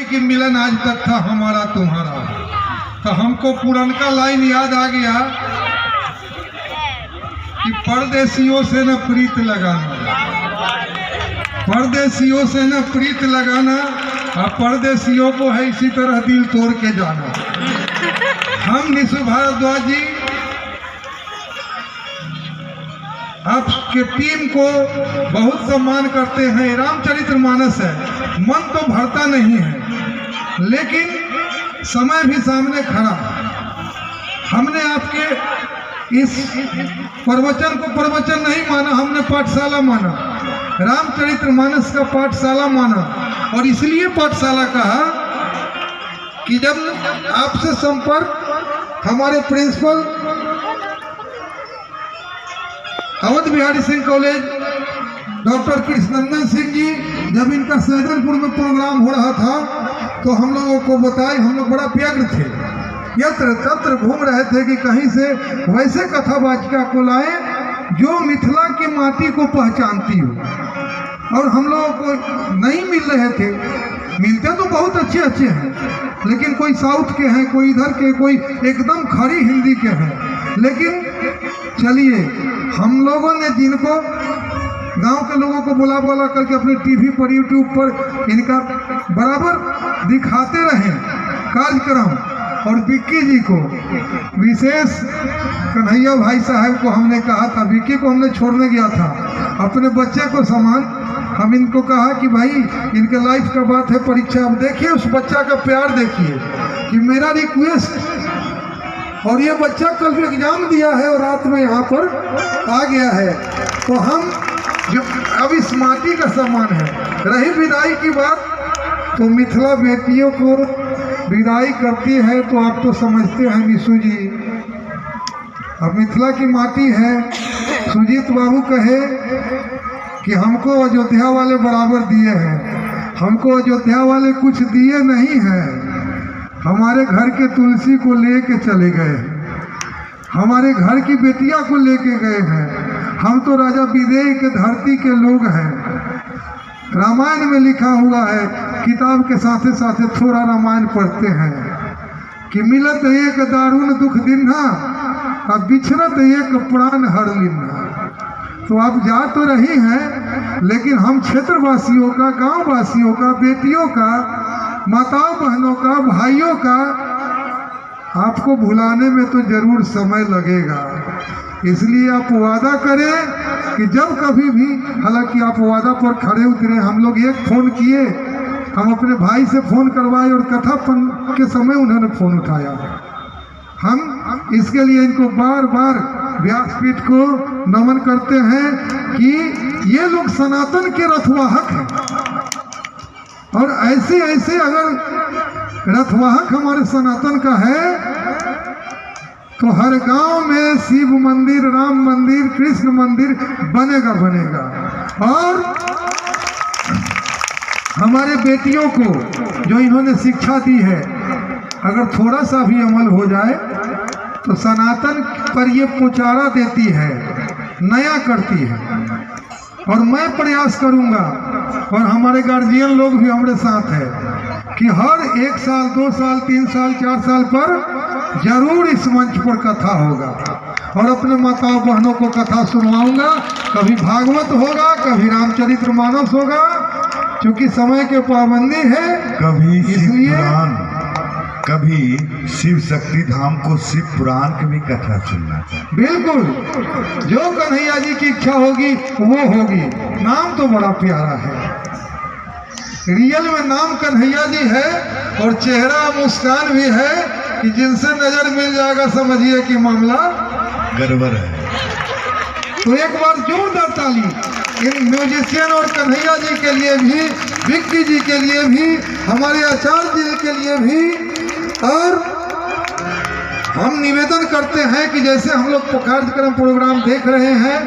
कि मिलन आज तक था हमारा तुम्हारा। तो हमको पुरनका लाइन याद आ गया कि परदेसियों से न प्रीत लगाना, परदेसियों से न प्रीत लगाना, और परदेसियों को है इसी तरह दिल तोड़ के जाना। हम निशु भारद्वाज जी आपके टीम को बहुत सम्मान करते हैं। रामचरितमानस है, मन तो भरता नहीं है, लेकिन समय भी सामने खड़ा। हमने आपके इस प्रवचन को प्रवचन नहीं माना, हमने पाठशाला माना, रामचरितमानस का पाठशाला माना। और इसलिए पाठशाला कहा कि जब आपसे संपर्क हमारे principal Awadh Bihari Singh college doctor Krishnanandan Singh ji, जब इनका सैदनपुर में प्रोग्राम हो रहा था तो हम लोगों को बताए, हम लोग बड़ा व्यग्र थे, यत्र तत्र घूम रहे थे कि कहीं से वैसे कथावाचिका को लाए जो मिथिला की माटी को पहचानती हो। और हम लोगों को नहीं मिल रहे थे, मिलते तो बहुत अच्छे अच्छे हैं, लेकिन कोई साउथ के हैं, कोई इधर के, कोई एकदम खड़ी हिंदी के हैं। लेकिन चलिए, हम लोगों ने जिनको गांव के लोगों को बुला बुला करके अपने टीवी पर, यूट्यूब पर इनका बराबर दिखाते रहे कार्यक्रम। और विक्की जी को विशेष, कन्हैया भाई साहब को हमने कहा था, विक्की को हमने छोड़ने गया था अपने बच्चे को समान। हम इनको कहा कि भाई इनके लाइफ का बात है, परीक्षा, अब देखिए उस बच्चा का प्यार देखिए कि मेरा रिक्वेस्ट। और ये बच्चा कल एग्जाम दिया है और रात में यहाँ पर आ गया है। तो हम जो अब इस माटी का सम्मान है। रही विदाई की बात, तो मिथिला बेटियों को विदाई करती है तो आप तो समझते हैं निशु जी, अब मिथिला की माटी है। सुजीत बाबू कहे कि हमको अयोध्या वाले बराबर दिए हैं, हमको अयोध्या वाले कुछ दिए नहीं हैं। हमारे घर के तुलसी को लेके चले गए, हमारे घर की बेटिया को लेके गए हैं। हम तो राजा विदेह के धरती के लोग हैं। रामायण में लिखा हुआ है, किताब के साथे साथे थोड़ा रामायण पढ़ते हैं कि मिलत एक दारुण दुख दिन्हा, अब बिछड़त एक प्राण हर लिन्हा। तो आप जा तो रही हैं, लेकिन हम क्षेत्रवासियों का, गांव वासियों का, बेटियों का, माताओं बहनों का, भाइयों का आपको भुलाने में तो जरूर समय लगेगा। इसलिए आप वादा करें कि जब कभी भी, हालांकि आप वादा पर खड़े उतरे, हम लोग एक फ़ोन किए, हम अपने भाई से फ़ोन करवाए और कथा के समय उन्होंने फ़ोन उठाया। हम इसके लिए इनको बार बार व्यासपीठ को नमन करते हैं कि ये लोग सनातन के रथवाहक हैं। और ऐसे ऐसे अगर रथवाहक हमारे सनातन का है तो हर गांव में शिव मंदिर, राम मंदिर, कृष्ण मंदिर बनेगा बनेगा। और हमारे बेटियों को जो इन्होंने शिक्षा दी है, अगर थोड़ा सा भी अमल हो जाए तो सनातन पर ये पुचारा देती है, नया करती है। और मैं प्रयास करूंगा, और हमारे गार्जियन लोग भी हमारे साथ है, कि हर 1 साल, 2 साल, 3 साल, 4 साल पर जरूर इस मंच पर कथा होगा। और अपने माताओं बहनों को कथा सुनवाऊंगा। कभी भागवत होगा, कभी रामचरितमानस होगा, क्योंकि समय के पाबंदी है। कभी इसलिए कभी शिव शक्ति धाम को शिव पुराण की भी कथा सुनना चाहिए। बिल्कुल, जो कन्हैया जी की इच्छा होगी वो होगी। नाम तो बड़ा प्यारा है, रियल में नाम कन्हैया जी है, और चेहरा मुस्कान भी है कि जिनसे नजर मिल जाएगा समझिए कि मामला गड़बड़ है। तो एक बार जोरदार ताली इन म्यूजिशियन और कन्हैया जी के लिए भी, विक्की जी के लिए भी, हमारे आचार्य जी के लिए भी। और हम निवेदन करते हैं कि जैसे हम लोग कार्यक्रम प्रोग्राम देख रहे हैं,